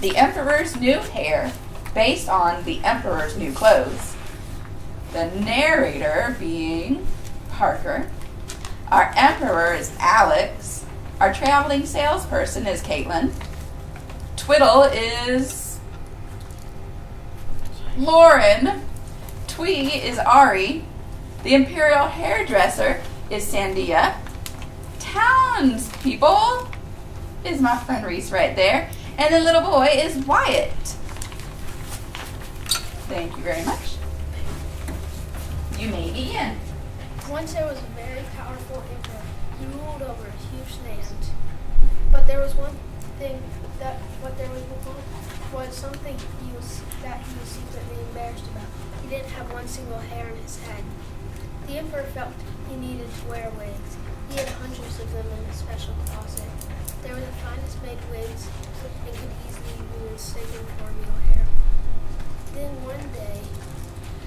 The Emperor's New Hair, based on The Emperor's New Clothes. The narrator being Parker. Our Emperor is Alex. Our traveling salesperson is Caitlin. Twiddle is Lauren. Twee is Ari. The Imperial Hairdresser is Sandia. Townspeople is my friend Reese right there. And the little boy is Wyatt. Thank you very much. You may begin. Once there was a very powerful emperor. He ruled over a huge land. But there was one thing was something he was secretly embarrassed about. He didn't have one single hair on his head. The emperor felt he needed to wear wigs. He had hundreds of them in a special closet. They were the finest made wigs and could easily be mistaken for real hair. Then one day,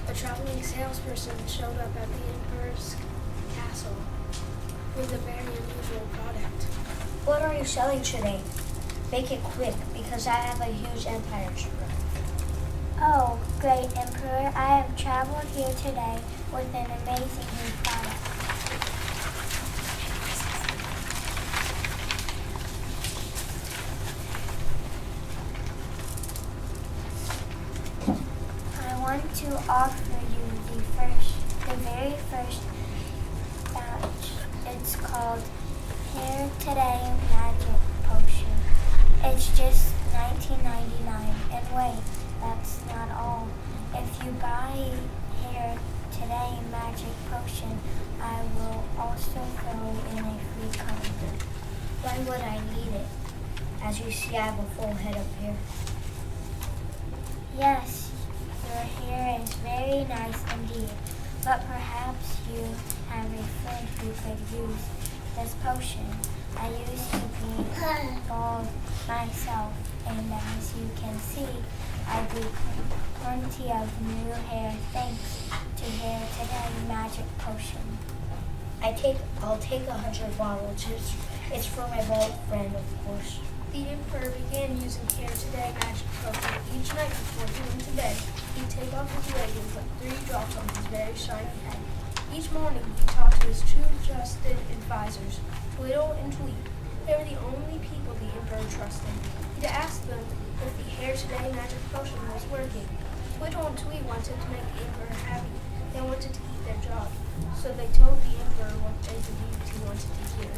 a traveling salesperson showed up at the emperor's castle with a very unusual product. What are you selling today? Make it quick, because I have a huge empire to run. Oh, great Emperor, I have traveled here today with an amazing new product. I want to offer you the very first batch. It's called Hair Today Magic Potion. It's just $19.99. And wait, that's not all. If you buy Hair Today Magic Potion, I will also throw in a free condom. Why would I need it? As you see, I have a full head of hair. Yes, your hair is very nice indeed, but perhaps you have a friend who could use this potion. I used to be bald myself, and as you can see, I grew plenty of new hair thanks to Hair Today Magic Potion. I'll take 100 bottles. It's for my bald friend, of course. The emperor began using Hair Today Magic Potion each night before he went to bed. He'd take off his wig and put 3 drops on his very shiny head. Each morning, he talked to his 2 trusted advisors, Twiddle and Tweet. They were the only people the emperor trusted. He'd asked them if the Hair Today Magic Potion was working. Twiddle and Tweet wanted to make the emperor happy. They wanted to keep their job, so they told the emperor what they believed he wanted to hear.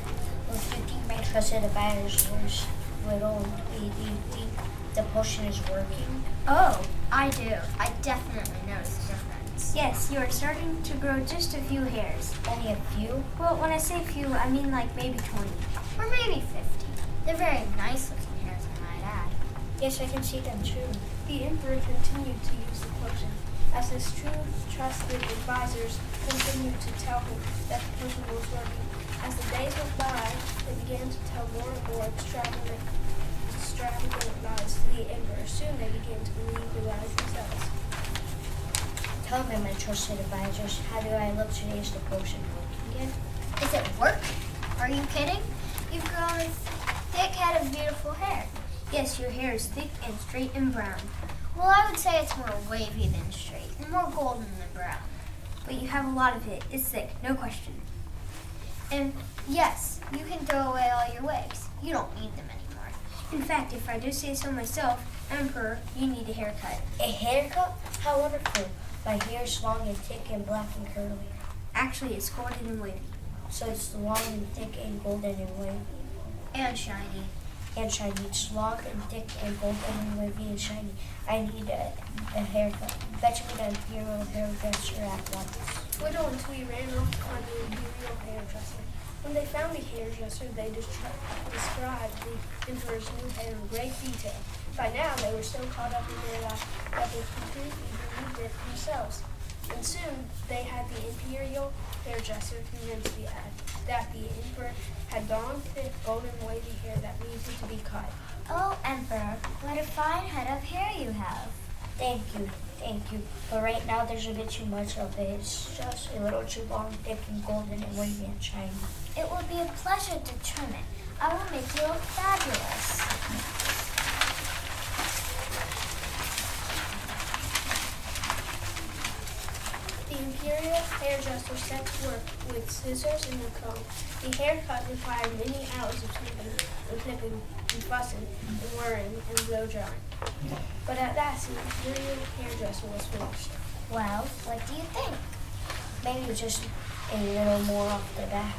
Well, if you think my trusted advisors, Twiddle and Tweet, do you think the potion is working? Oh, I do. I definitely notice a difference. Yes, you are starting to grow just a few hairs. Only a few? Well, when I say few, I mean like maybe 20. Or maybe 50. They're very nice looking hairs, I might add. Yes, I can see them too. The emperor continued to use the potion, as his 2 trusted advisors continued to tell him that the potion was working. As the days went by, they began to tell more and more extravagant lies to the emperor. Soon they began to believe the lies themselves. Tell me, my trusted advisors, how do I look today? Is the potion working again? Is it work? Are you kidding? You've grown a thick head of beautiful hair. Yes, your hair is thick and straight and brown. Well, I would say it's more wavy than straight, and more golden than brown. But you have a lot of it. It's thick, no question. And yes, you can throw away all your wigs. You don't need them anymore. In fact, if I do say so myself, Emperor, you need a haircut. A haircut? How wonderful. My hair is long and thick and black and curly. Actually, it's golden and wavy. So it's long and thick and golden and wavy. And shiny. And shiny. It's long and thick and golden and wavy and shiny. I need a haircut. Fetch me the imperial hairdresser at once. Twiddle and Tweet ran off to find the imperial hairdresser. When they found the hairdresser, they described the emperor's new hair in great detail. By now, they were so caught up in their life that they completely believed it themselves. And soon, they had the imperial hairdresser convinced that the emperor had long, thick, golden, wavy hair that needed to be cut. Oh, Emperor, what a fine head of hair you have. Thank you. But right now, there's a bit too much of it. It's just a little too long, thick, and golden, and wavy, and shiny. It will be a pleasure to trim it. I will make you look fabulous. imperial hairdresser set to work with scissors and a comb. The haircut required many hours of clipping and fussing and whirring and blow drying. But at last, the imperial hairdresser was finished. Well, what do you think? Maybe just a little more off the back.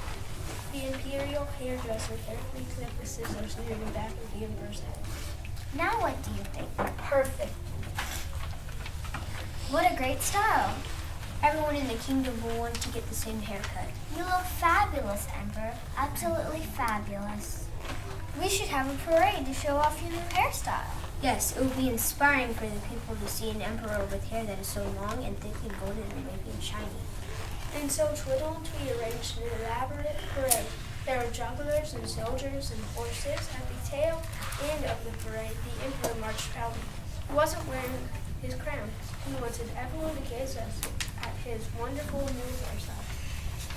The imperial hairdresser carefully clipped the scissors near the back of the emperor's head. Now what do you think? Perfect. What a great style. Everyone in the kingdom will want to get the same haircut. You look fabulous, Emperor. Absolutely fabulous. We should have a parade to show off your new hairstyle. Yes, it will be inspiring for the people to see an emperor with hair that is so long and thick and golden and wavy and shiny. And so Twiddle and Tweet arranged an elaborate parade. There were jugglers and soldiers and horses. At the tail end of the parade, the emperor marched proudly. He wasn't wearing his crown. He wanted everyone to gaze at his wonderful new hairstyle.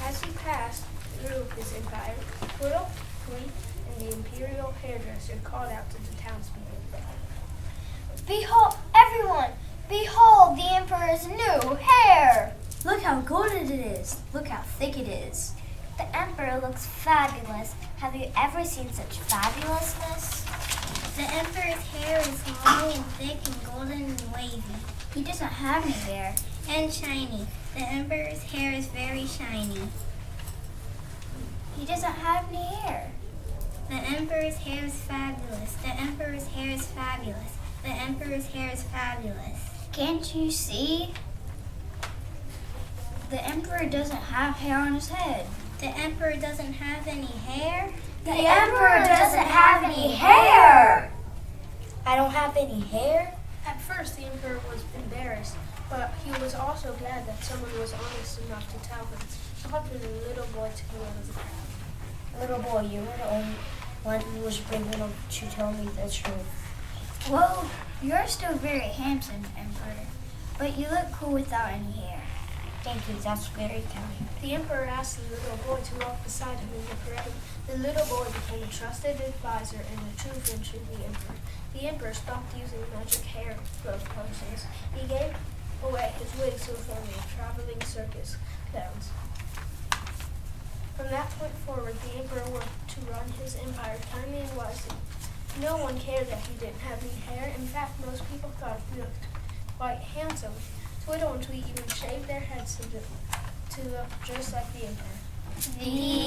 As he passed through his empire, Twiddle, Tweet, and the imperial hairdresser called out to the townspeople. Behold, everyone! Behold the emperor's new hair! Look how golden it is. Look how thick it is. The Emperor looks fabulous. Have you ever seen such fabulousness? The emperor's hair is long and thick and golden and wavy. He doesn't have any hair. And shiny. The emperor's hair is very shiny. He doesn't have any hair. The emperor's hair is fabulous. The emperor's hair is fabulous. The emperor's hair is fabulous. Can't you see? The emperor doesn't have hair on his head. The emperor doesn't have any hair. The Emperor doesn't have any hair! I don't have any hair? At first, the emperor was embarrassed, but he was also glad that someone was honest enough to tell him. He helped the little boy to come out of the crowd. Little boy, you were the only one who was brave enough to tell me the truth. Well, you're still very handsome, Emperor, but you look cool without any hair. Thank you, that's very kind. The emperor asked the little boy to walk beside him in the parade. The little boy became a trusted advisor and a true friend to the emperor. The emperor stopped using magic hair growth potions. He gave away his wigs to a family of traveling circus clowns. From that point forward, the emperor worked to run his empire kindly and wisely. No one cared that he didn't have any hair. In fact, most people thought he looked quite handsome. Twiddle and Tweet even shaved their heads to look just like the emperor. The